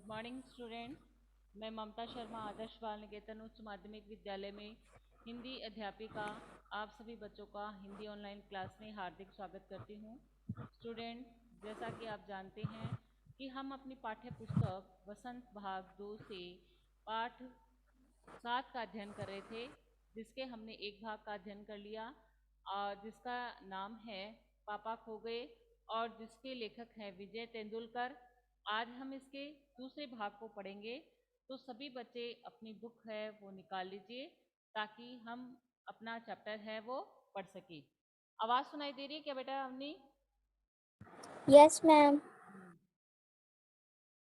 Morning student. मैं ममता शर्मा आदर्श बाल निकेतन उच्च माध्यमिक विद्यालय में हिंदी अध्यापिका आप सभी बच्चों का हिंदी ऑनलाइन क्लास में हार्दिक स्वागत करती हूँ। स्टूडेंट, जैसा कि आप जानते हैं कि हम अपनी पाठ्य पुस्तक वसंत भाग 2 से पाठ 7 का अध्ययन कर रहे थे, जिसके हमने एक भाग का अध्ययन कर लिया और जिसका नाम है पापा खो गए और जिसके लेखक हैं विजय तेंदुलकर। आज हम इसके दूसरे भाग को पढ़ेंगे, तो सभी बच्चे अपनी बुक है वो निकाल लीजिए ताकि हम अपना चैप्टर है वो पढ़ सके। आवाज़ सुनाई दे रही है क्या बेटा अवनी? Yes ma'am.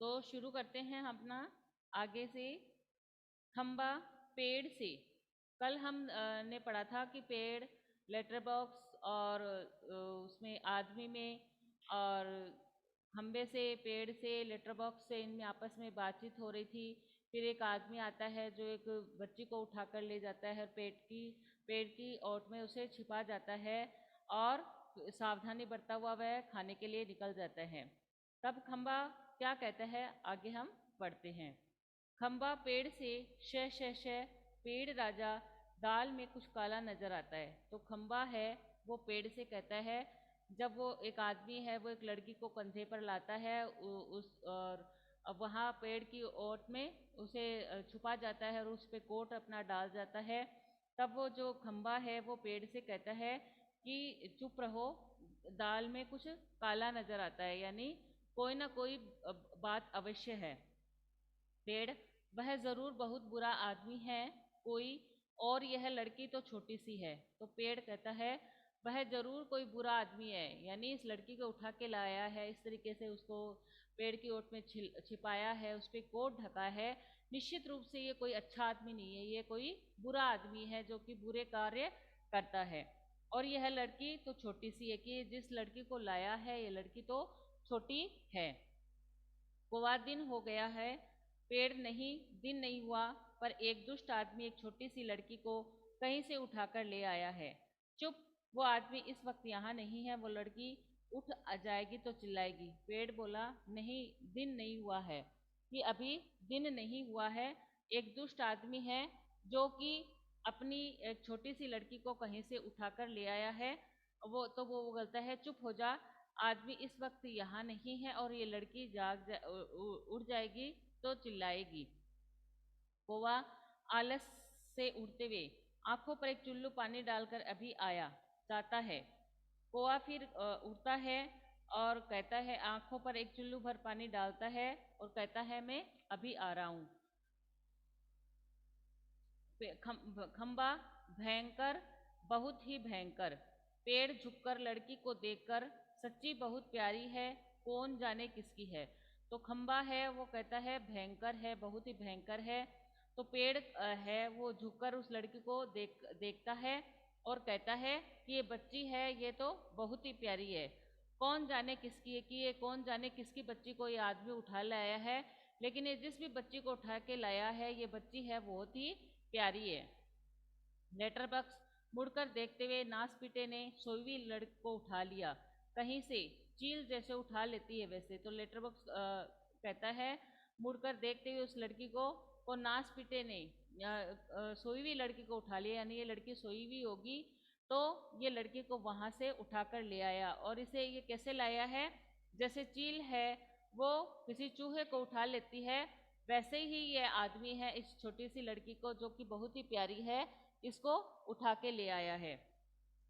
तो शुरू करते हैं अपना आगे से। खंबा पेड़ से। कल हम ने पढ़ा था कि पेड़ लेटर बॉक्स और उसमें आदमी में और खंबे से पेड़ से लेटर बॉक्स से इनमें आपस में बातचीत हो रही थी। फिर एक आदमी आता है जो एक बच्ची को उठाकर ले जाता है, पेड़ की ओट में उसे छिपा जाता है और सावधानी बरता हुआ वह खाने के लिए निकल जाता है। तब खंबा क्या कहता है आगे हम पढ़ते हैं। खंबा पेड़ से शह शह शह, पेड़ राजा दाल में कुछ काला नजर आता है। तो खंबा है वो पेड़ से कहता है, जब वो एक आदमी है वो एक लड़की को कंधे पर लाता है उस और अब वहाँ पेड़ की ओट में उसे छुपा जाता है और उस पे कोट अपना डाल जाता है। तब वो जो खंबा है वो पेड़ से कहता है कि चुप रहो, दाल में कुछ काला नजर आता है, यानी कोई ना कोई बात अवश्य है। पेड़, वह जरूर बहुत बुरा आदमी है कोई, और यह लड़की तो छोटी सी है। तो पेड़ कहता है वह जरूर कोई बुरा आदमी है, यानी इस लड़की को उठा के लाया है, इस तरीके से उसको पेड़ की ओट में छिपाया है, उस पर कोट ढका है। निश्चित रूप से ये कोई अच्छा आदमी नहीं है, ये कोई बुरा आदमी है जो कि बुरे कार्य करता है। और यह लड़की तो छोटी सी है कि जिस लड़की को लाया है ये लड़की तो छोटी है। कोवा दिन हो गया है, पेड़ नहीं दिन नहीं हुआ, पर एक दुष्ट आदमी एक छोटी सी लड़की को कहीं से उठाकर ले आया है। चुप, वो आदमी इस वक्त यहाँ नहीं है, वो लड़की उठ आ जाएगी तो चिल्लाएगी। पेड़ बोला नहीं, दिन नहीं हुआ है, कि अभी दिन नहीं हुआ है। एक दुष्ट आदमी है जो कि अपनी एक छोटी सी लड़की को कहीं से उठाकर ले आया है। वो बोलता है चुप हो जा, आदमी इस वक्त यहाँ नहीं है और ये लड़की उड़ जाएगी तो चिल्लाएगी। कौवा आलस से उड़ते हुए आंखों पर एक चुल्लू पानी डालकर अभी आया जाता है। कौवा फिर उड़ता है और कहता है, आंखों पर एक चुल्लू भर पानी डालता है और कहता है मैं अभी आ रहा हूँ। खंबा भयंकर, बहुत ही भयंकर। पेड़ झुककर लड़की को देखकर, सच्ची बहुत प्यारी है, कौन जाने किसकी है। तो खंबा है वो कहता है भयंकर है, बहुत ही भयंकर है। तो पेड़ है वो झुककर उस लड़की को देखता है और कहता है कि ये बच्ची है, ये तो बहुत ही प्यारी है, कौन जाने किसकी है, कि ये कौन जाने किसकी बच्ची को ये आदमी उठा लाया है, लेकिन ये जिस भी बच्ची को उठा के लाया है ये बच्ची है बहुत ही प्यारी है। लेटर बॉक्स मुड़कर देखते हुए नासपीटे ने सोई हुई लड़की को उठा लिया, कहीं से चील जैसे उठा लेती है वैसे। तो लेटर बॉक्स कहता है मुड़कर देखते हुए उस लड़की को नासपीटे ने सोई हुई लड़की को उठा लिया, यानी ये लड़की सोई हुई होगी तो ये लड़की को वहां से उठाकर ले आया। और इसे ये कैसे लाया है, जैसे चील है वो किसी चूहे को उठा लेती है, वैसे ही ये आदमी है इस छोटी सी लड़की को जो कि बहुत ही प्यारी है, इसको उठा के ले आया है।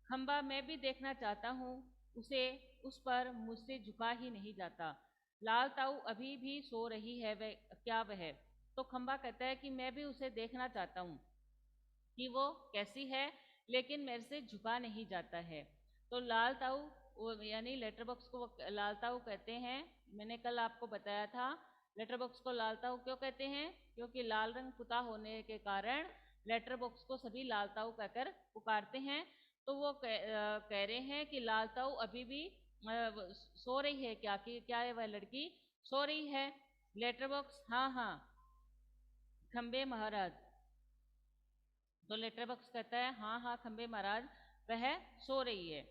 खंबा मैं भी देखना चाहता हूँ उसे, उस पर मुझसे झुका ही नहीं जाता। लाल ताऊ अभी भी सो रही है, वह क्या वह? तो खंबा कहता है कि मैं भी उसे देखना चाहता हूँ कि वो कैसी है, लेकिन मेरे से झुका नहीं जाता है। तो लाल ताऊ यानी लेटर बॉक्स को लाल ताऊ कहते हैं। मैंने कल आपको बताया था लेटर बॉक्स को लाल ताऊ क्यों कहते हैं, क्योंकि लाल रंग पुता होने के कारण लेटर बॉक्स को सभी लाल ताऊ कहकर पुकारते हैं। तो वो कह रहे हैं कि लाल ताऊ अभी भी सो रही है क्या, कि क्या है वह लड़की सो रही है? लेटर बॉक्स हाँ हाँ खंबे महाराज। तो लेटर बॉक्स कहता है हाँ हाँ खंबे महाराज, वह सो रही है।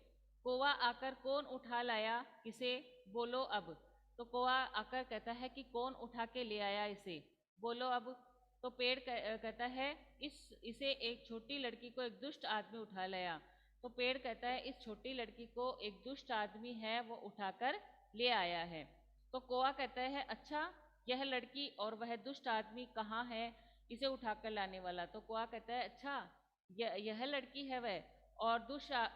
कौवा आकर कौन उठा लाया किसे, बोलो अब। तो कौवा आकर कहता है कि कौन उठा के ले आया इसे, बोलो अब। तो पेड़ कहता है इसे एक छोटी लड़की को एक दुष्ट आदमी उठा लाया। तो पेड़ कहता है इस छोटी लड़की को एक दुष्ट आदमी है वो उठाकर ले आया है। तो कौवा कहता है अच्छा, यह लड़की और वह दुष्ट आदमी कहाँ है इसे उठाकर लाने वाला। तो कौवा कहता है अच्छा, यह लड़की है वह, और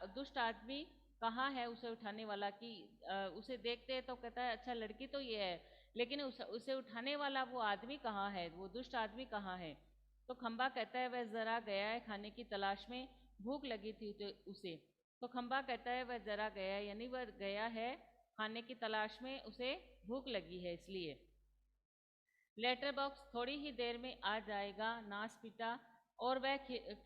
दुष्ट आदमी कहाँ है उसे उठाने वाला। कि उसे देखते हैं तो कहता है अच्छा, लड़की तो ये है, लेकिन उसे उठाने वाला वो आदमी कहाँ है, वो दुष्ट आदमी कहाँ है। तो खंबा कहता है वह जरा गया है खाने की तलाश में, भूख लगी थी उसे। तो खंबा कहता है वह जरा गया है, यानी वह गया है खाने की तलाश में, उसे भूख लगी है इसलिए। लेटर बॉक्स थोड़ी ही देर में आ जाएगा नास पिटा, और वह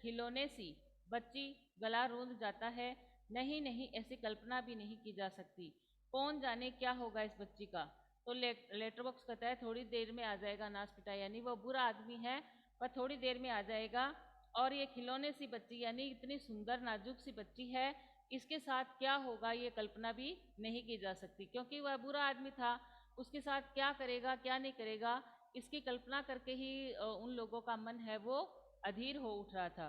खिलौने सी बच्ची गला रूंध जाता है। नहीं नहीं, ऐसी कल्पना भी नहीं की जा सकती, कौन जाने क्या होगा इस बच्ची का। तो लेटर बॉक्स कहता है थोड़ी देर में आ जाएगा नास पिटा, यानी वो बुरा आदमी है पर थोड़ी देर में आ जाएगा। और ये खिलौने सी बच्ची, यानी इतनी सुंदर नाजुक सी बच्ची है, इसके साथ क्या होगा ये कल्पना भी नहीं की जा सकती, क्योंकि वह बुरा आदमी था, उसके साथ क्या करेगा क्या नहीं करेगा इसकी कल्पना करके ही उन लोगों का मन है वो अधीर हो उठ रहा था।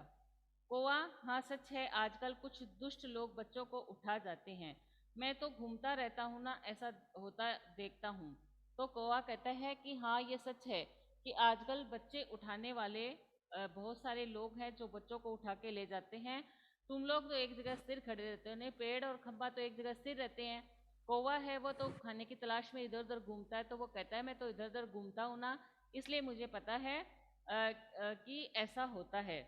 कौवा, हाँ सच है, आजकल कुछ दुष्ट लोग बच्चों को उठा जाते हैं, मैं तो घूमता रहता हूँ ना, ऐसा होता देखता हूँ। तो कौवा कहता है कि हाँ ये सच है कि आजकल बच्चे उठाने वाले बहुत सारे लोग हैं जो बच्चों को उठा के ले जाते हैं। तुम लोग तो एक जगह स्थिर खड़े रहते हो, नहीं पेड़ और खंबा तो एक जगह स्थिर रहते हैं। कौवा है वो तो खाने की तलाश में इधर उधर घूमता है, तो वो कहता है मैं तो इधर उधर घूमता हूँ ना, इसलिए मुझे पता है कि ऐसा होता है।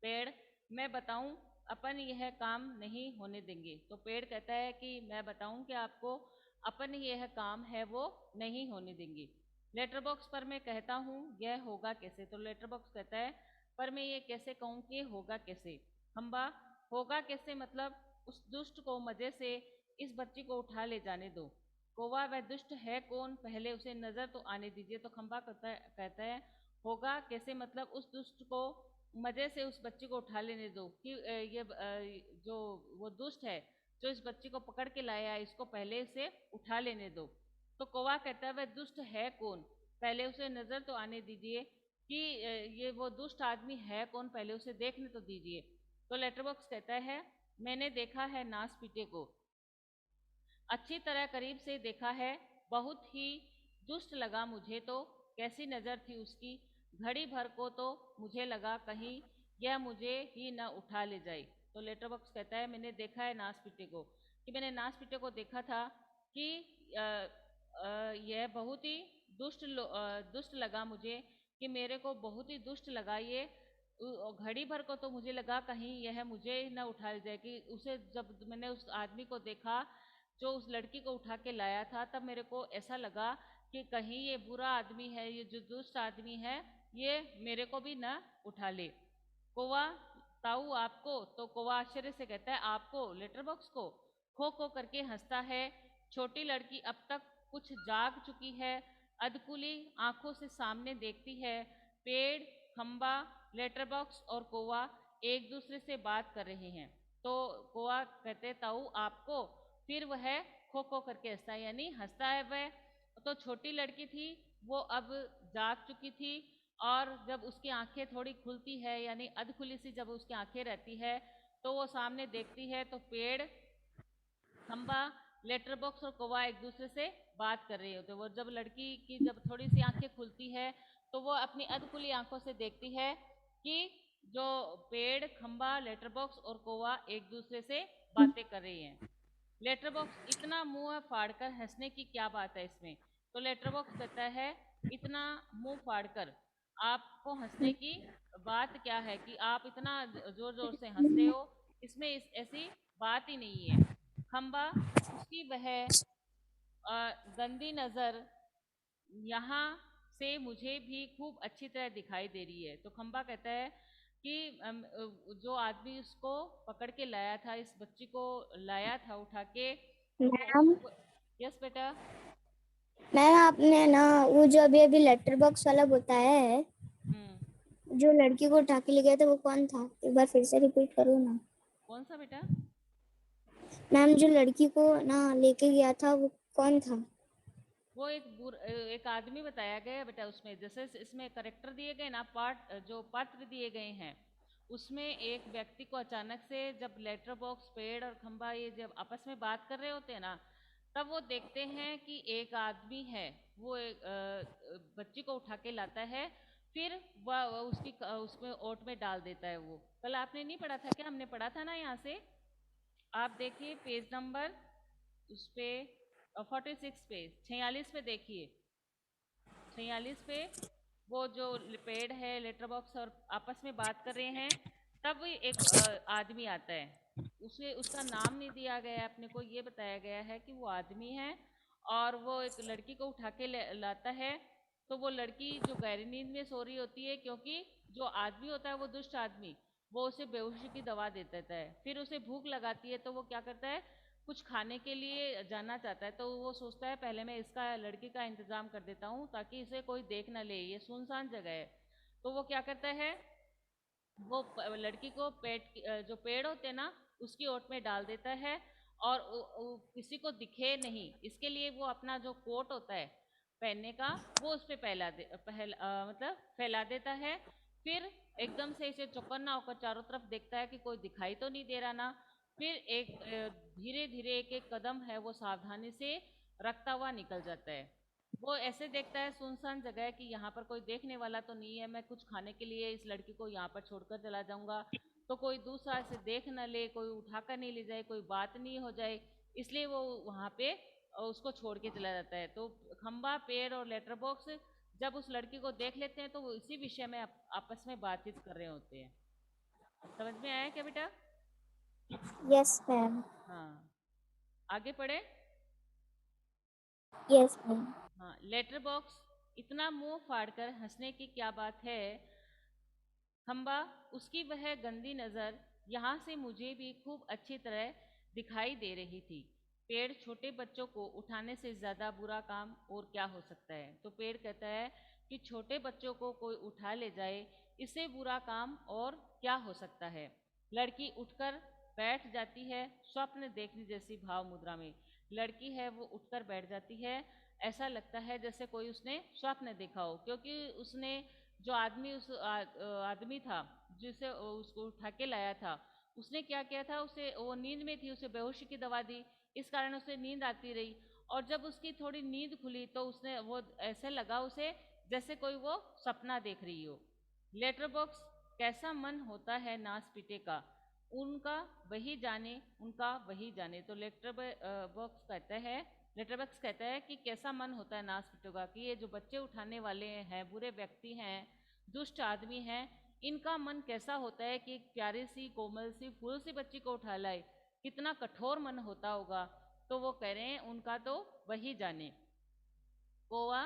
पेड़, मैं बताऊं, अपन यह काम नहीं होने देंगे। तो पेड़ कहता है कि मैं बताऊं कि आपको, अपन यह काम है वो नहीं होने देंगे। लेटर बॉक्स पर मैं कहता हूँ यह होगा कैसे। तो लेटर बॉक्स कहता है पर मैं ये कैसे कहूँ कि होगा कैसे। खंबा, होगा कैसे मतलब उस दुष्ट को मजे से इस बच्ची को उठा ले जाने दो। कौवा, वह दुष्ट है कौन, पहले उसे नजर तो आने दीजिए। तो खंबा कहता है होगा कैसे मतलब उस दुष्ट को मजे से उस बच्ची को उठा लेने दो, कि जो वो दुष्ट है जो इस बच्ची को पकड़ के लाया है, इसको पहले से उठा लेने दो। तो कौवा कहता है वह दुष्ट है कौन, पहले उसे नजर तो आने दीजिए, कि ये वो दुष्ट आदमी है कौन, पहले उसे देखने तो दीजिए। तो लेटर बॉक्स कहता है मैंने देखा है नास पीटे को, अच्छी तरह करीब से देखा है, बहुत ही दुष्ट लगा मुझे तो, कैसी नज़र थी उसकी, घड़ी भर को तो मुझे लगा कहीं यह मुझे ही न उठा ले जाए। तो लेटर बॉक्स कहता है मैंने देखा है नास पीटे को, कि मैंने नास पीटे को देखा था कि यह बहुत ही दुष्ट लगा मुझे, कि मेरे को बहुत ही दुष्ट लगा ये। घड़ी भर को तो मुझे लगा कहीं यह मुझे न उठा ले जाए, कि उसे जब मैंने उस आदमी को देखा जो उस लड़की को उठा के लाया था, तब मेरे को ऐसा लगा कि कहीं ये बुरा आदमी है, ये जो दुष्ट आदमी है, ये मेरे को भी न उठा ले। कौवा, ताऊ आपको। तो कौवा आश्चर्य से कहता है आपको, लेटर बॉक्स को। खो खो करके हंसता है। छोटी लड़की अब तक कुछ जाग चुकी है, अधकुली आंखों से सामने देखती है। पेड़, खंबा, लेटर बॉक्स और कौवा एक दूसरे से बात कर रहे हैं। तो कौवा कहते ताऊ आपको, फिर वह खो खो करके हंसता है, यानी हंसता है वह। तो छोटी लड़की थी वो अब जाग चुकी थी, और जब उसकी आंखें थोड़ी खुलती है, यानी अध खुली सी जब उसकी आंखें रहती है, तो वो सामने देखती है तो पेड़, खंबा, लेटर बॉक्स और कौवा एक दूसरे से बात कर रहे होते। वो जब लड़की की जब थोड़ी सी आंखें खुलती है, तो वो अपनी अध खुली आंखों से देखती है कि जो पेड़, खंबा, लेटर बॉक्स और कौवा एक दूसरे से बातें कर रही हैं। लेटर बॉक्स, इतना मुंह फाड़कर हंसने की क्या बात है इसमें। तो लेटर बॉक्स कहता है इतना मुंह फाड़कर आपको हंसने की बात क्या है, कि आप इतना जोर जोर से हंस रहे हो, इसमें ऐसी बात ही नहीं है। खंबा, उसकी वह गंदी नजर यहाँ से मुझे भी खूब अच्छी तरह दिखाई दे रही है। तो खंबा कहता है कि जो आदमी उसको पकड़ के लाया था, इस बच्ची को लाया था उठा के, मैम, यस बेटा। मैम आपने ना वो जो अभी अभी लेटर बॉक्स वाला बताया है, हम्म। जो लड़की को उठा के ले गया था वो कौन था, एक बार फिर से रिपीट करो ना। कौन सा बेटा? मैम जो लड़की को ना लेके गया था वो कौन था। वो एक आदमी बताया गया है बेटा, उसमें जैसे इसमें करेक्टर दिए गए ना, पार्ट जो पात्र दिए गए हैं, उसमें एक व्यक्ति को अचानक से जब लेटर बॉक्स, पेड़ और खंबा ये जब आपस में बात कर रहे होते हैं ना, तब वो देखते हैं कि एक आदमी है, वो एक बच्ची को उठा के लाता है, फिर वह उसमें ओट में डाल देता है। वो कल आपने नहीं पढ़ा था क्या? हमने पढ़ा था ना यहाँ से। आप देखिए पेज नंबर उस पे 46 पे, 46 पे देखिए, 46 पे वो जो पेड़ है, लेटर बॉक्स और आपस में बात कर रहे हैं, तब एक आदमी आता है। उसे उसका नाम नहीं दिया गया है अपने को, ये बताया गया है कि वो आदमी है और वो एक लड़की को उठा के लाता है। तो वो लड़की जो गहरी नींद में सो रही होती है, क्योंकि जो आदमी होता है वो दुष्ट आदमी, वो उसे बेहोशी की दवा दे देता है। फिर उसे भूख लगाती है तो वो क्या करता है, कुछ खाने के लिए जाना चाहता है। तो वो सोचता है पहले मैं इसका, लड़की का इंतजाम कर देता हूँ ताकि इसे कोई देख ना ले, ये सुनसान जगह है। तो वो क्या करता है, वो लड़की को जो पेड़ होते हैं ना, उसकी ओट में डाल देता है और किसी को दिखे नहीं, इसके लिए वो अपना जो कोट होता है पहनने का, वो उस पे मतलब फैला देता है। फिर एकदम से इसे चौकन्ना होकर चारों तरफ देखता है कि कोई दिखाई तो नहीं दे रहा ना। फिर एक धीरे धीरे एक एक कदम है वो सावधानी से रखता हुआ निकल जाता है। वो ऐसे देखता है सुनसान जगह है कि यहाँ पर कोई देखने वाला तो नहीं है, मैं कुछ खाने के लिए इस लड़की को यहाँ पर छोड़कर चला जाऊंगा तो कोई दूसरा इसे देख न ले, कोई उठाकर नहीं ले जाए, कोई बात नहीं हो जाए, इसलिए वो वहाँ पे उसको छोड़ के चला जाता है। तो खंबा, पेड़ और लेटर बॉक्स जब उस लड़की को देख लेते हैं तो वो इसी विषय में आपस में बातचीत कर रहे होते हैं। समझ में आया क्या बेटा? Yes ma'am. हाँ, आगे पढ़े। Yes ma'am. हाँ, लेटर बॉक्स, इतना मुंह फाड़कर हंसने की क्या बात है। खंबा, उसकी वह गंदी नज़र यहाँ से मुझे भी खूब अच्छी तरह दिखाई दे रही थी। पेड़, छोटे बच्चों को उठाने से ज़्यादा बुरा काम और क्या हो सकता है। तो पेड़ कहता है कि छोटे बच्चों को कोई उठा ले जाए, इससे बुरा काम और क्या हो सकता है। लड़की उठकर बैठ जाती है, स्वप्न देखने जैसी भाव मुद्रा में। लड़की है वो उठकर बैठ जाती है, ऐसा लगता है जैसे कोई उसने स्वप्न देखा हो, क्योंकि उसने जो आदमी आदमी था जिसे उसको उठा के लाया था, उसने क्या किया था, उसे वो नींद में थी, उसे बेहोशी की दवा दी, इस कारण उसे नींद आती रही। और जब उसकी थोड़ी नींद खुली तो उसने वो ऐसे लगा उसे जैसे कोई वो सपना देख रही हो। लेटर बॉक्स, कैसा मन होता है नास पीटे का, उनका वही जाने, उनका वही जाने। तो लेटर बॉक्स कहता है कि कैसा मन होता है नास पीटों का, कि ये जो बच्चे उठाने वाले हैं, बुरे व्यक्ति हैं, दुष्ट आदमी हैं, इनका मन कैसा होता है कि एक प्यारी सी, कोमल सी, फूल सी बच्ची को उठा लाए, कितना कठोर मन होता होगा। तो वो कह रहे हैं उनका तो वही जाने। कोवा,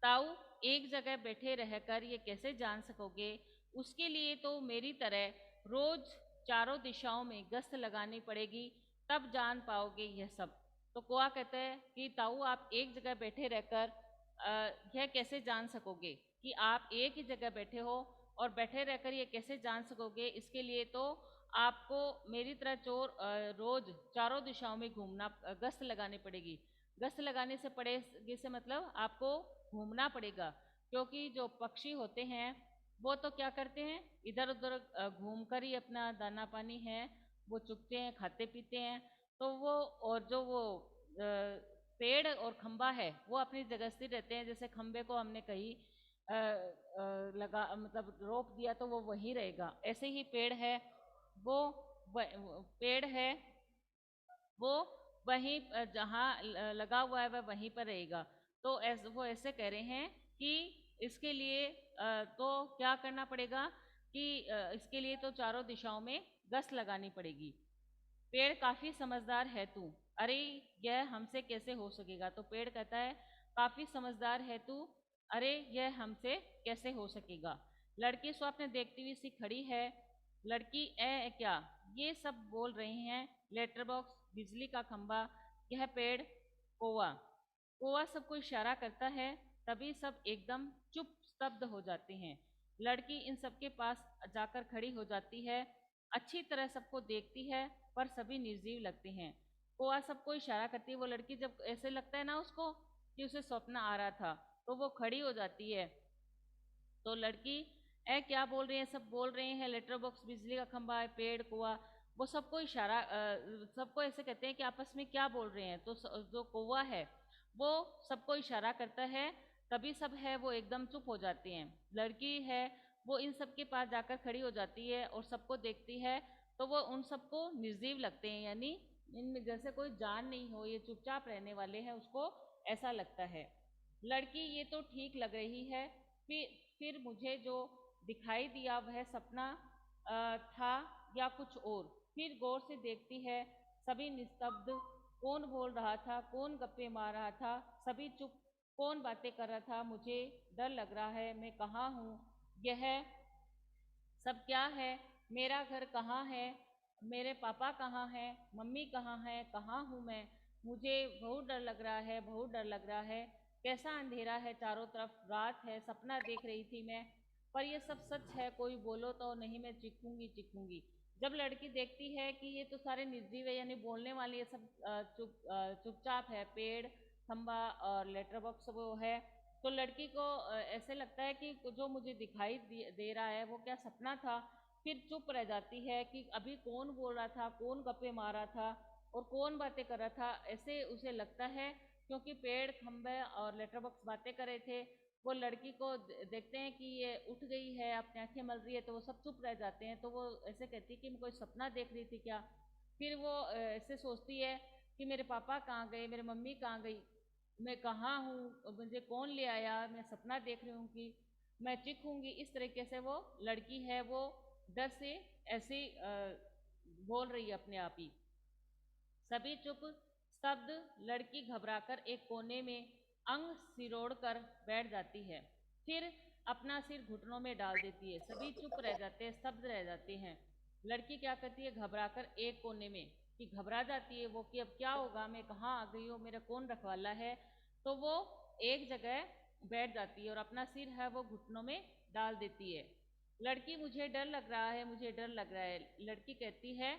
ताऊ, एक जगह बैठे रहकर ये कैसे जान सकोगे, उसके लिए तो मेरी तरह रोज चारों दिशाओं में गश्त लगानी पड़ेगी, तब जान पाओगे यह सब। तो कोआ कहता है कि ताऊ, आप एक जगह बैठे रहकर यह कैसे जान सकोगे, कि आप एक ही जगह बैठे हो और बैठे रहकर ये कैसे जान सकोगे, इसके लिए तो आपको मेरी तरह रोज चारों दिशाओं में घूमना, गश्त लगानी पड़ेगी। गश्त लगाने से पड़ेगी से मतलब आपको घूमना पड़ेगा, क्योंकि जो पक्षी होते हैं वो तो क्या करते हैं, इधर उधर घूम कर ही अपना दाना पानी है वो चुगते हैं, खाते पीते हैं। तो वो, और जो वो पेड़ और खंबा है वो अपनी जगह स्थिर रहते हैं। जैसे खंबे को हमने कहीं लगा, मतलब रोप दिया तो वो वहीं रहेगा, ऐसे ही पेड़ है वो पेड़ है वो वहीं जहाँ लगा हुआ है वह वहीं पर रहेगा। तो वो ऐसे कह रहे हैं कि इसके लिए तो क्या करना पड़ेगा, कि इसके लिए तो चारों दिशाओं में गश्त लगानी पड़ेगी। पेड़, काफी समझदार है तू। अरे, यह हमसे कैसे हो सकेगा। तो पेड़ कहता है काफी समझदार है तू, अरे यह हमसे कैसे हो सकेगा। लड़की स्वप्न देखती हुई सी खड़ी है। लड़की ए क्या, ये सब बोल रहे हैं। लेटर बॉक्स, बिजली का खंबा, यह पेड़, कोवा। कोवा सबको इशारा करता है, तभी सब एकदम चुप स्तब्ध हो जाते हैं। लड़की इन सबके पास जाकर खड़ी हो जाती है, अच्छी तरह सबको देखती है पर सभी निर्जीव लगते हैं। कोआ सबको इशारा करती है, वो लड़की जब ऐसे लगता है ना उसको कि उसे सपना आ रहा था, तो वो खड़ी हो जाती है। तो लड़की क्या बोल रही है, सब बोल रहे हैं लेटर बॉक्स, बिजली का खंभा है, पेड़, कुआ, वो सबको इशारा सबको ऐसे कहते हैं कि आपस में क्या बोल रहे हैं। तो जो कौवा है वो सबको इशारा करता है, तभी सब है वो एकदम चुप हो जाते हैं। लड़की है वो इन सब के पास जाकर खड़ी हो जाती है और सबको देखती है, तो वो उन सबको निर्जीव लगते हैं, यानी इनमें जैसे कोई जान नहीं हो, ये चुपचाप रहने वाले हैं, उसको ऐसा लगता है। लड़की ये तो ठीक लग रही है, फिर मुझे जो दिखाई दिया वह सपना था या कुछ और। फिर गौर से देखती है, सभी निस्तब्ध, कौन बोल रहा था, कौन गप्पे मार रहा था, सभी चुप, कौन बातें कर रहा था, मुझे डर लग रहा है, मैं कहाँ हूँ, यह सब क्या है, मेरा घर कहाँ है, मेरे पापा कहाँ हैं, मम्मी कहाँ है, कहाँ हूँ मैं, मुझे बहुत डर लग रहा है, बहुत डर लग रहा है, कैसा अंधेरा है, चारों तरफ रात है, सपना देख रही थी मैं, पर ये सब सच है, कोई बोलो तो नहीं, मैं चीखूंगी चीखूंगी। जब लड़की देखती है कि ये तो सारे निर्जीव है, यानी बोलने वाले, ये सब चुपचाप है, पेड़, खंबा और लेटर बॉक्स वो है, तो लड़की को ऐसे लगता है कि जो मुझे दिखाई दे रहा है वो क्या सपना था। फिर चुप रह जाती है कि अभी कौन बोल रहा था, कौन गप्पे मार रहा था और कौन बातें कर रहा था, ऐसे उसे लगता है। क्योंकि पेड़, खंबे और लेटर बॉक्स बातें कर रहे थे, वो लड़की को देखते हैं कि ये उठ गई है, अपनी आंखें मल रही है, तो वो सब चुप रह जाते हैं। तो वो ऐसे कहती है कि मैं कोई सपना देख रही थी क्या। फिर वो ऐसे सोचती है कि मेरे पापा कहाँ गए, मेरी मम्मी कहाँ गई, मैं कहाँ हूँ, मुझे कौन ले आया, मैं सपना देख रही हूँ कि मैं चीखूंगी। इस तरीके से वो लड़की है वो डर से ऐसे बोल रही है अपने आप ही। सभी चुप, स्तब्ध, लड़की घबराकर एक कोने में अंग सिरोड़ कर बैठ जाती है, फिर अपना सिर घुटनों में डाल देती है। सभी चुप रह जाते हैं, स्तब्ध रह जाते हैं। लड़की क्या करती है, घबराकर एक कोने में, कि घबरा जाती है वो कि अब क्या होगा, मैं कहाँ आ गई हूँ, मेरा कौन रखवाला है। तो वो एक जगह बैठ जाती है और अपना सिर है वो घुटनों में डाल देती है। लड़की, मुझे डर लग रहा है, मुझे डर लग रहा है, लड़की कहती है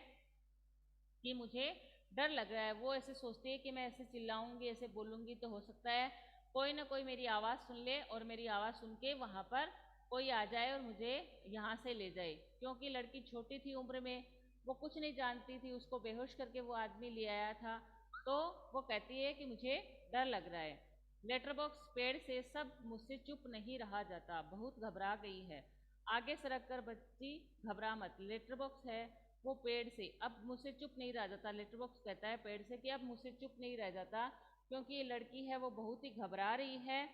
कि मुझे डर लग रहा है। वो ऐसे सोचती है कि मैं ऐसे चिल्लाऊंगी, ऐसे बोलूंगी तो हो सकता है कोई ना कोई मेरी आवाज़ सुन ले और मेरी आवाज़ सुन के वहाँ पर कोई आ जाए और मुझे यहाँ से ले जाए। क्योंकि लड़की छोटी थी उम्र में, वो कुछ नहीं जानती थी, उसको बेहोश करके वो आदमी ले आया था। तो वो कहती है कि मुझे डर लग रहा है। लेटर बॉक्स, पेड़ से, सब मुझसे चुप नहीं रहा जाता, बहुत घबरा गई है। आगे सरक कर, बच्ची घबरा मत, लेटर बॉक्स है वो पेड़ से, अब मुझसे चुप नहीं रह जाता। लेटर बॉक्स कहता है पेड़ से कि अब मुझसे चुप नहीं रह जाता, क्योंकि ये लड़की है वो बहुत ही घबरा रही है।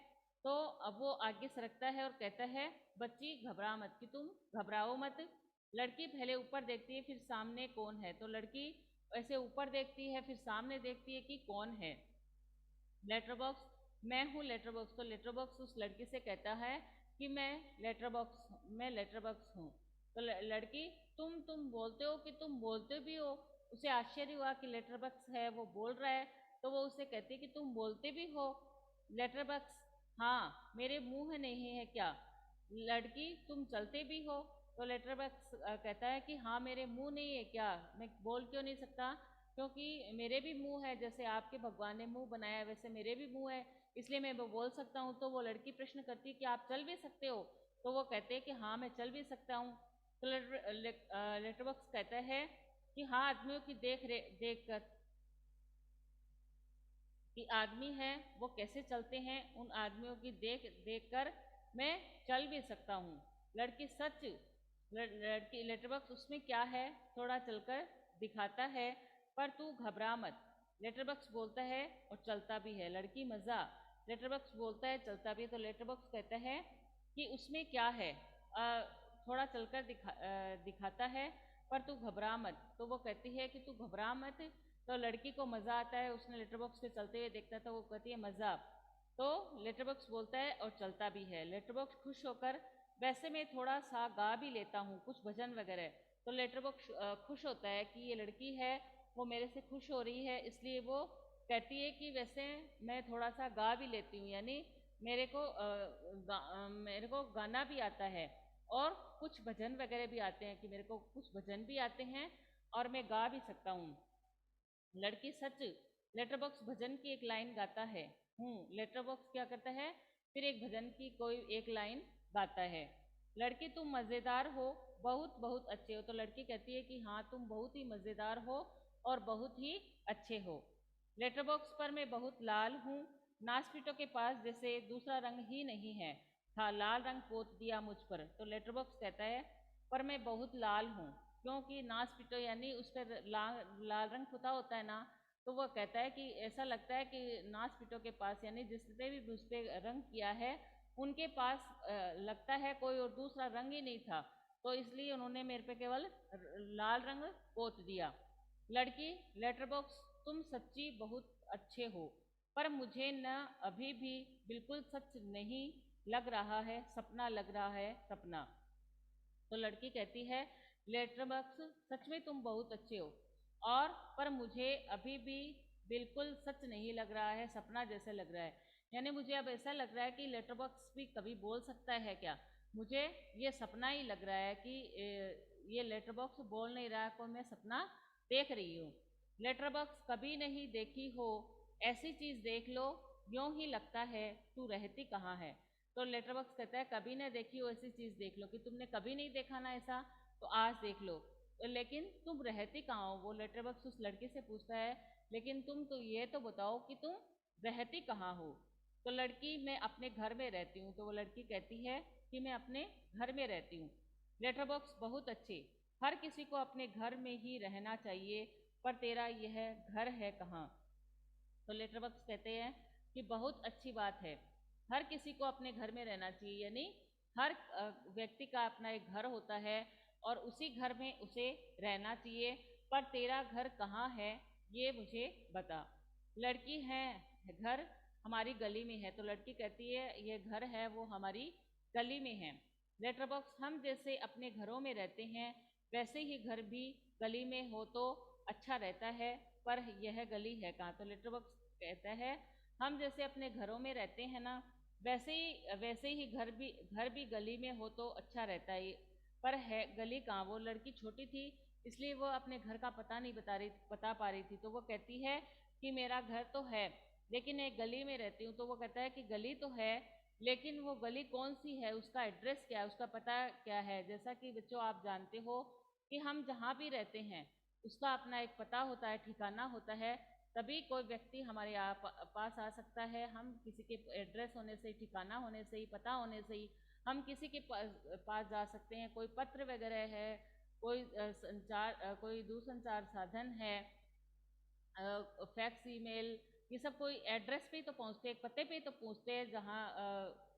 तो अब वो आगे सरकता है और कहता है, बच्ची घबरा मत, कि तुम घबराओ मत। लड़की पहले ऊपर देखती है, फिर सामने कौन है। तो लड़की ऐसे ऊपर देखती है, फिर सामने देखती है कि कौन है। लेटर बॉक्स, मैं हूँ लेटर बॉक्स। तो लेटर बॉक्स उस लड़की से कहता है कि मैं लेटर बॉक्स हूँ। तो लड़की, तुम बोलते हो कि तुम बोलते भी हो। उसे आश्चर्य हुआ कि लेटर बॉक्स है वो बोल रहा है। तो वो उसे कहती है कि तुम बोलते भी हो। लेटर बॉक्स, हाँ, मेरे मुंह नहीं है क्या। लड़की, तुम चलते भी हो। तो लेटर बॉक्स कहता है कि हाँ, मेरे मुंह नहीं है क्या, मैं बोल क्यों नहीं सकता, क्योंकि मेरे भी मुंह है, जैसे आपके भगवान ने मुंह बनाया है वैसे मेरे भी मुंह है, इसलिए मैं वो बोल सकता हूँ। तो वो लड़की प्रश्न करती है कि आप चल भी सकते हो। तो वो कहते हैं कि हाँ, मैं चल भी सकता हूँ। तो लेटर बॉक्स कहता है कि हाँ, आदमियों की देख कर कि आदमी हैं वो कैसे चलते हैं, उन आदमियों की देख देख कर मैं चल भी सकता हूँ। लड़की, सच। लड़की, लेटर बॉक्स, उसमें क्या है, थोड़ा चलकर दिखाता है, पर तू घबरा मत। लेटर बॉक्स बोलता है और चलता भी है। लड़की, मज़ा। लेटर बॉक्स बोलता है, चलता भी है। तो लेटर बॉक्स कहता है कि उसमें क्या है, थोड़ा चलकर दिखाता है, पर तू घबरा मत। तो वो कहती है कि तू घबरा मत। तो लड़की को मज़ा आता है, उसने लेटर बॉक्स के चलते हुए देखता था, वो कहती है मज़ा। तो लेटर बॉक्स बोलता है और चलता भी है। लेटर बॉक्स खुश होकर, वैसे मैं थोड़ा सा गा भी लेता हूँ, कुछ भजन वगैरह। तो लेटर बॉक्स खुश होता है कि ये लड़की है वो मेरे से खुश हो रही है, इसलिए वो कहती है कि वैसे मैं थोड़ा सा गा भी लेती हूँ, यानी मेरे को गाना भी आता है और कुछ भजन वगैरह भी आते हैं, कि मेरे को कुछ भजन भी आते हैं और मैं गा भी सकता हूँ। लड़की, सच। लेटर बॉक्स भजन की एक लाइन गाता है। लेटर बॉक्स क्या करता है, फिर एक भजन की कोई एक लाइन गाता है। लड़की तुम मज़ेदार हो, बहुत बहुत अच्छे हो। तो लड़की कहती है कि हाँ तुम बहुत ही मज़ेदार हो और बहुत ही अच्छे हो। लेटर बॉक्स पर मैं बहुत लाल हूँ, नासपीटों के पास जैसे दूसरा रंग ही नहीं है, था लाल रंग पोत दिया मुझ पर। तो लेटर बॉक्स कहता है पर मैं बहुत लाल हूँ, क्योंकि नासपीटो यानी उस पर लाल रंग पुता होता है ना, तो वह कहता है कि ऐसा लगता है कि नासपीटों के पास यानी जिसने भी उस पर रंग किया है उनके पास लगता है कोई और दूसरा रंग ही नहीं था, तो इसलिए उन्होंने मेरे पे केवल लाल रंग पोत दिया। लड़की लेटर बॉक्स तुम सच्ची बहुत अच्छे हो, पर मुझे न अभी भी बिल्कुल सच नहीं लग रहा है, सपना लग रहा है, सपना। तो लड़की कहती है लेटर बॉक्स सच में तुम बहुत अच्छे हो, और पर मुझे अभी भी बिल्कुल सच नहीं लग रहा है, सपना जैसे लग रहा है। यानी मुझे अब ऐसा लग रहा है कि लेटर बॉक्स भी कभी बोल सकता है क्या, मुझे ये सपना ही लग रहा है कि ये लेटर बॉक्स बोल नहीं रहा है, कोई मैं सपना देख रही हूँ। लेटर बॉक्स कभी नहीं देखी हो ऐसी चीज़ देख लो, यूं ही लगता है तू रहती कहाँ है। तो लेटर बॉक्स कहता है कभी ना देखी हो ऐसी चीज़ देख लो, कि तुमने कभी नहीं देखा ना ऐसा, तो आज देख लो। लेकिन तुम रहती कहाँ हो, वो लेटर बॉक्स उस लड़की से पूछता है, लेकिन तुम तो ये तो बताओ कि तुम रहती कहाँ हो। तो लड़की मैं अपने घर में रहती हूँ। तो वो लड़की कहती है कि मैं अपने घर में रहती हूँ। लेटर बॉक्स बहुत अच्छे, हर किसी को अपने घर में ही रहना चाहिए, पर तेरा यह घर है कहाँ। तो लेटर बॉक्स कहते हैं कि बहुत अच्छी बात है, हर किसी को अपने घर में रहना चाहिए, यानी हर व्यक्ति का अपना एक घर होता है और उसी घर में उसे रहना चाहिए, पर तेरा घर कहाँ है ये मुझे बता। लड़की है घर हमारी गली में है। तो लड़की कहती है ये घर है वो हमारी गली में है। लेटर बॉक्स हम जैसे अपने घरों में रहते हैं वैसे ही घर भी गली में हो तो अच्छा रहता है, पर यह गली है कहाँ। तो लेटर बॉक्स कहता है हम जैसे अपने घरों में रहते हैं ना, वैसे ही घर भी गली में हो तो अच्छा रहता है, पर है गली कहाँ। वो लड़की छोटी थी इसलिए वो अपने घर का पता नहीं बता पा रही थी। तो वो कहती है कि मेरा घर तो है लेकिन एक गली में रहती हूँ। तो वो कहता है कि गली तो है लेकिन वो गली कौन सी है, उसका एड्रेस क्या है, उसका पता क्या है। जैसा कि बच्चों आप जानते हो कि हम जहाँ भी रहते हैं उसका अपना एक पता होता है, ठिकाना होता है, तभी कोई व्यक्ति हमारे पास आ सकता है। हम किसी के एड्रेस होने से, ठिकाना होने से ही, पता होने से ही हम किसी के पास जा सकते हैं। कोई पत्र वगैरह है, कोई कोई दूरसंचार साधन है, फैक्स ईमेल, ये सब कोई एड्रेस पे ही तो पहुंचते हैं, पते पे ही तो पहुंचते हैं, जहाँ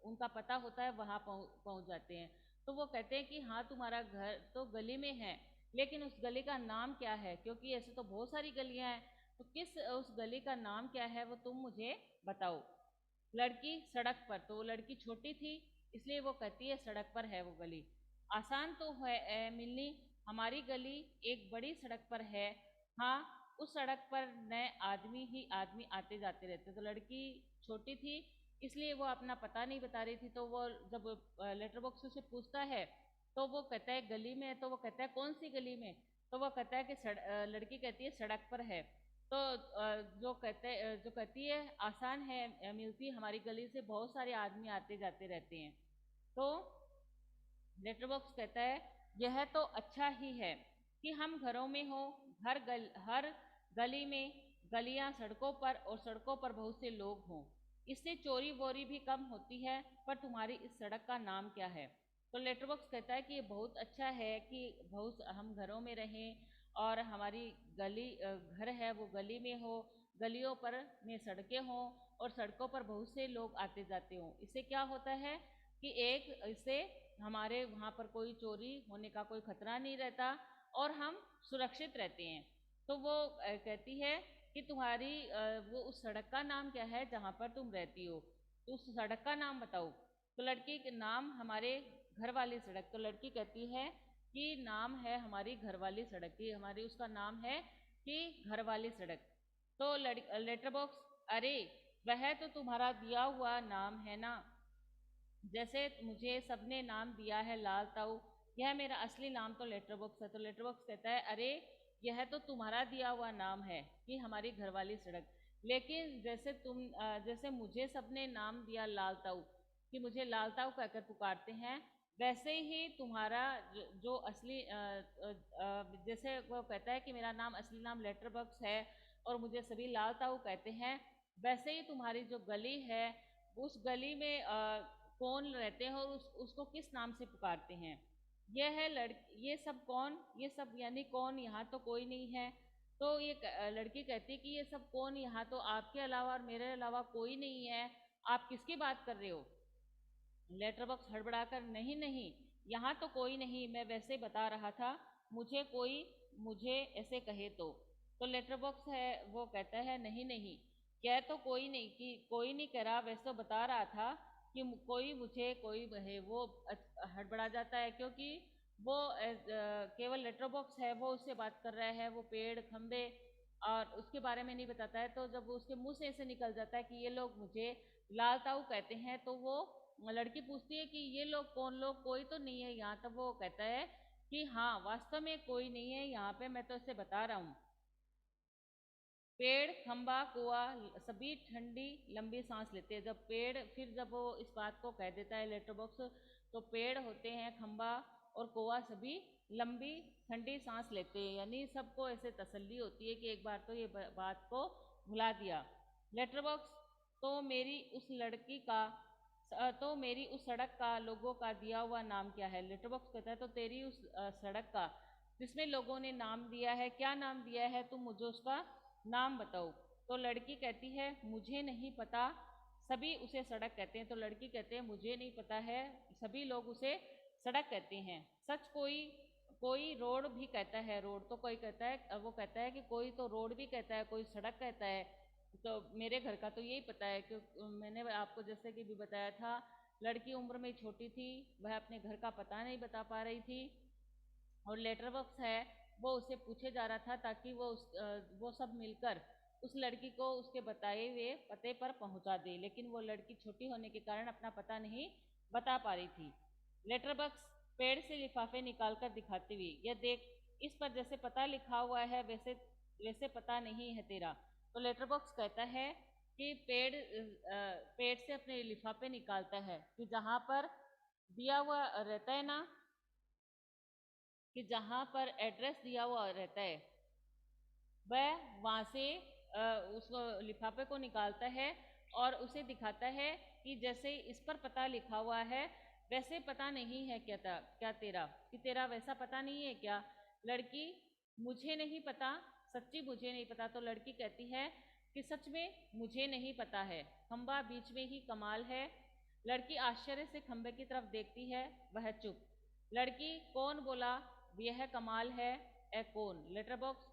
उनका पता होता है वहाँ पहुंच जाते हैं। तो वो कहते हैं कि हाँ तुम्हारा घर तो गली में है लेकिन उस गली का नाम क्या है, क्योंकि ऐसे तो बहुत सारी गलियां हैं, तो किस उस गली का नाम क्या है वो तुम मुझे बताओ। लड़की सड़क पर। तो वो लड़की छोटी थी इसलिए वो कहती है सड़क पर है वो गली। आसान तो है मिलनी, हमारी गली एक बड़ी सड़क पर है। हाँ उस सड़क पर नए आदमी ही आदमी आते जाते रहते। तो लड़की छोटी थी इसलिए वो अपना पता नहीं बता रही थी। तो वो जब लेटर बॉक्स से पूछता है तो वो कहता है गली में। तो वो कहता है कौन सी गली में। तो वो कहता है कि लड़की कहती है सड़क पर है। तो जो कहती है आसान है मिलती, हमारी गली से बहुत सारे आदमी आते जाते रहते हैं। तो लेटर बॉक्स कहता है यह तो अच्छा ही है कि हम घरों में हो, हर गली में, गलियां सड़कों पर और सड़कों पर बहुत से लोग हों, इससे चोरी वोरी भी कम होती है। पर तुम्हारी इस सड़क का नाम क्या है। तो लेटर बॉक्स कहता है कि ये बहुत अच्छा है कि बहुत हम घरों में रहें और हमारी घर है वो गली में हो, गलियों पर में सड़कें हों और सड़कों पर बहुत से लोग आते जाते हों। इससे क्या होता है कि इससे हमारे वहाँ पर कोई चोरी होने का कोई खतरा नहीं रहता और हम सुरक्षित रहते हैं। तो वो कहती है कि तुम्हारी वो उस सड़क का नाम क्या है जहाँ पर तुम रहती हो, तो उस सड़क का नाम बताओ। तो लड़की के नाम हमारे घर वाली सड़क। तो लड़की कहती है कि नाम है हमारी घर वाली सड़क की, हमारी उसका नाम है कि घर वाली सड़क। तो लेटर बॉक्स अरे वह तो तुम्हारा दिया हुआ नाम है ना, जैसे मुझे सबने नाम दिया है लाल ताऊ, यह मेरा असली नाम तो लेटर बॉक्स है। तो लेटर बॉक्स कहता है अरे यह तो तुम्हारा दिया हुआ नाम है कि हमारी घरवाली सड़क, लेकिन जैसे मुझे सबने नाम दिया लाल ताऊ, कि मुझे लाल ताऊ कहकर पुकारते हैं, वैसे ही तुम्हारा जो असली जैसे वो कहता है कि मेरा नाम असली नाम लेटर बॉक्स है और मुझे सभी लाल ताऊ कहते हैं, वैसे ही तुम्हारी जो गली है उस गली में कौन रहते हैं और उसको किस नाम से पुकारते हैं। यह है ये सब कौन, ये सब यानी कौन, यहाँ तो कोई नहीं है। तो ये लड़की कहती है कि ये सब कौन, यहाँ तो आपके अलावा और मेरे अलावा कोई नहीं है, आप किसकी बात कर रहे हो। लेटर बॉक्स हड़बड़ाकर, नहीं नहीं, यहाँ तो कोई नहीं, मैं वैसे बता रहा था, मुझे ऐसे कहे तो लेटर बॉक्स है वो कहता है नहीं नहीं, कह तो कोई नहीं, कि कोई नहीं कह रहा, वैसे तो बता रहा था कि कोई मुझे कोई है, वो हड़बड़ा जाता है क्योंकि वो केवल लेटर बॉक्स है, वो उससे बात कर रहा है, वो पेड़ खंबे और उसके बारे में नहीं बताता है। तो जब उसके मुंह से ऐसे निकल जाता है कि ये लोग मुझे लाल ताऊ कहते हैं, तो वो लड़की पूछती है कि ये लोग कौन लोग, कोई तो नहीं है यहाँ। तब वो कहता है कि हाँ वास्तव में कोई नहीं है यहाँ पे, मैं तो इसे बता रहा हूँ। पेड़ खंबा कुआ सभी ठंडी लंबी सांस लेते हैं। जब पेड़, फिर जब वो इस बात को कह देता है लेटर बॉक्स, तो पेड़ होते हैं, खंबा और कुआ सभी लंबी ठंडी सांस लेते हैं, यानी सबको ऐसे तसल्ली होती है कि एक बार तो ये बात को भुला दिया। लेटर बॉक्स, तो मेरी उस लड़की का तो मेरी उस सड़क का लोगों का दिया हुआ नाम क्या है। लेटर बॉक्स कहता है तो तेरी उस सड़क का जिसमें लोगों ने नाम दिया है, क्या नाम दिया है, तुम मुझे उसका नाम बताओ। तो लड़की कहती है मुझे नहीं पता, सभी उसे सड़क कहते हैं। तो लड़की कहते हैं मुझे नहीं पता है, सभी लोग उसे सड़क कहते हैं। सच कोई कोई रोड भी कहता है, रोड तो कोई कहता है, वो कहता है कि कोई तो रोड भी कहता है, कोई सड़क कहता है। तो मेरे घर का तो यही पता है, क्योंकि मैंने आपको जैसे कि भी बताया था, लड़की उम्र में छोटी थी, वह अपने घर का पता नहीं बता पा रही थी, और लेटर बॉक्स है वो उसे पूछे जा रहा था ताकि वो सब मिलकर उस लड़की को उसके बताए हुए पते पर पहुंचा दे, लेकिन वो लड़की छोटी होने के कारण अपना पता नहीं बता पा रही थी। लेटर बॉक्स पेड़ से लिफाफे निकालकर दिखाते हुए, यह देख, इस पर जैसे पता लिखा हुआ है वैसे वैसे पता नहीं है तेरा। तो लेटर बॉक्स कहता है कि पेड़ से अपने लिफाफे निकालता है कि जहाँ पर दिया हुआ रहता है ना, कि जहाँ पर एड्रेस दिया हुआ रहता है, वह वहाँ से उस लिफाफे को निकालता है और उसे दिखाता है कि जैसे इस पर पता लिखा हुआ है वैसे पता नहीं है क्या तेरा, कि तेरा वैसा पता नहीं है क्या। लड़की, मुझे नहीं पता, सच्ची मुझे नहीं पता। तो लड़की कहती है कि सच में मुझे नहीं पता है, खंबा बीच में ही कमाल है। लड़की आश्चर्य से खंबे की तरफ देखती है, वह चुप। लड़की, कौन बोला यह कमाल है, ए कौन। लेटर बॉक्स,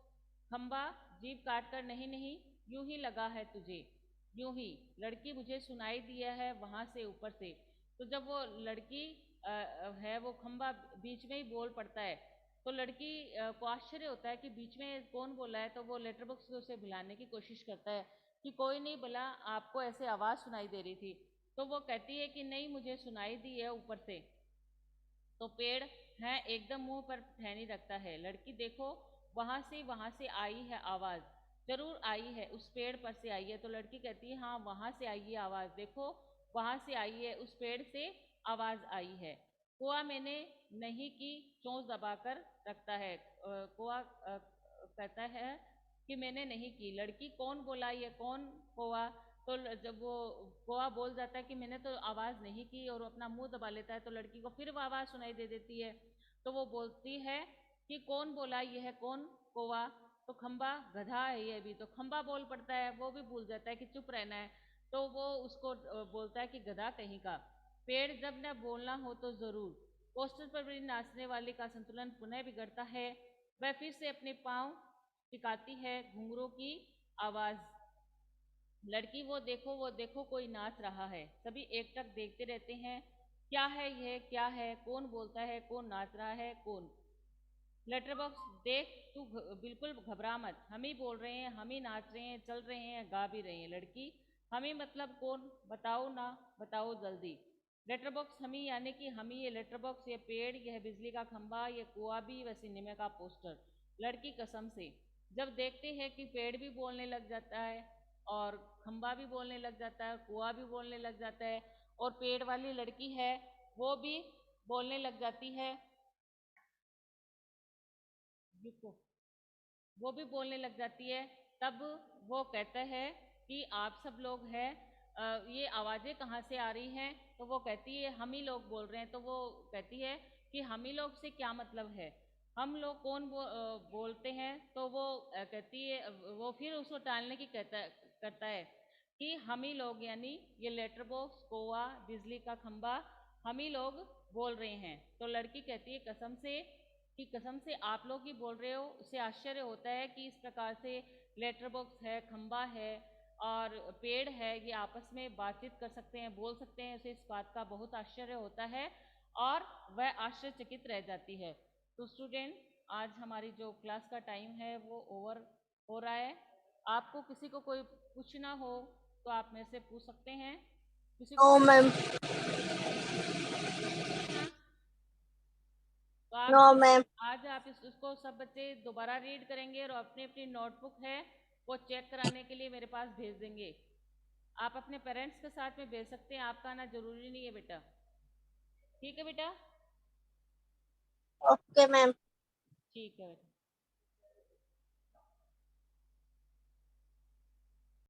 खंबा जीभ काट कर, नहीं नहीं, यूं ही लगा है तुझे, यूं ही। लड़की, मुझे सुनाई दिया है वहां से ऊपर से। तो जब वो लड़की है, वो खंबा बीच में ही बोल पड़ता है, तो लड़की को आश्चर्य होता है कि बीच में कौन बोला है। तो वो लेटर बॉक्स से उसे बुलाने की कोशिश करता है कि कोई नहीं बोला, आपको ऐसे आवाज़ सुनाई दे रही थी। तो वो कहती है कि नहीं, मुझे सुनाई दी है ऊपर से। तो पेड़ है एकदम मुंह पर ठहनी रखता है। लड़की, देखो वहां से आई है आवाज, जरूर आई है, उस पेड़ पर से आई है। तो लड़की कहती है हाँ वहां से आई है आवाज, देखो वहां से आई है, उस पेड़ से आवाज आई है। कुआ मैंने नहीं की, चोंच दबाकर रखता है। कुआ कहता है कि मैंने नहीं की। लड़की, कौन बोला, ये कौन कुआ। तो जब वो कौवा बोल जाता है कि मैंने तो आवाज़ नहीं की, और अपना मुंह दबा लेता है, तो लड़की को फिर वो आवाज़ सुनाई दे देती है। तो वो बोलती है कि कौन बोला, ये है कौन कौवा। तो खंबा गधा है ये भी। तो खंबा बोल पड़ता है, वो भी भूल जाता है कि चुप रहना है, तो वो उसको बोलता है कि गधा कहीं का। पेड़, जब न बोलना हो तो ज़रूर। पोस्टर पर भी नाचने वाले का संतुलन पुनः बिगड़ता है, वह फिर से अपने पाँव टिकाती है, घुंघरू की आवाज़। लड़की, वो देखो कोई नाच रहा है। सभी एकटक देखते रहते हैं, क्या है यह, क्या है, कौन बोलता है, कौन नाच रहा है, कौन। लेटर बॉक्स, देख तू बिल्कुल घबरा मत, हम ही बोल रहे हैं, हम ही नाच रहे हैं, चल रहे हैं, गा भी रहे हैं। लड़की, हम ही मतलब कौन, बताओ ना, बताओ जल्दी। लेटर बॉक्स, हम ही यानी कि हम ही, ये लेटर बॉक्स, ये पेड़, यह बिजली का खंभा, ये कुआ भी, वह सिनेमा का पोस्टर। लड़की, कसम से। जब देखते हैं कि पेड़ भी बोलने लग जाता है, और खंबा भी बोलने लग जाता है, कुआ भी बोलने लग जाता है, और पेड़ वाली लड़की है वो भी बोलने लग जाती है, रुको, वो भी बोलने लग जाती है। तब वो कहता है कि आप सब लोग हैं, ये आवाज़ें कहाँ से आ रही हैं? तो वो कहती है हम ही लोग बोल रहे हैं। तो वो कहती है कि हम ही लोग से क्या मतलब है, हम लोग कौन बोलते हैं? तो वो कहती है, वो फिर उसको टालने की करता है कि हम ही लोग, यानी ये लेटर बॉक्स, कौवा, बिजली का खंबा, हम ही लोग बोल रहे हैं। तो लड़की कहती है कसम से, कि कसम से आप लोग ही बोल रहे हो। उसे आश्चर्य होता है कि इस प्रकार से लेटर बॉक्स है, खंबा है और पेड़ है, ये आपस में बातचीत कर सकते हैं, बोल सकते हैं। उसे इस बात का बहुत आश्चर्य होता है और वह आश्चर्यचकित रह जाती है। तो स्टूडेंट, आज हमारी जो क्लास का टाइम है वो ओवर हो रहा है। आपको किसी को कोई पूछना हो तो आप मेरे से पूछ सकते हैं। किसी को नो मैम। पूछना तो नो आप मैम। आज आप उसको सब बच्चे दोबारा रीड करेंगे और अपनी अपनी नोटबुक है वो चेक कराने के लिए मेरे पास भेज देंगे। आप अपने पेरेंट्स के साथ में भेज सकते हैं, आपका आना जरूरी नहीं है बेटा। ठीक है बेटा? Okay ma'am. ठीक है बेटा।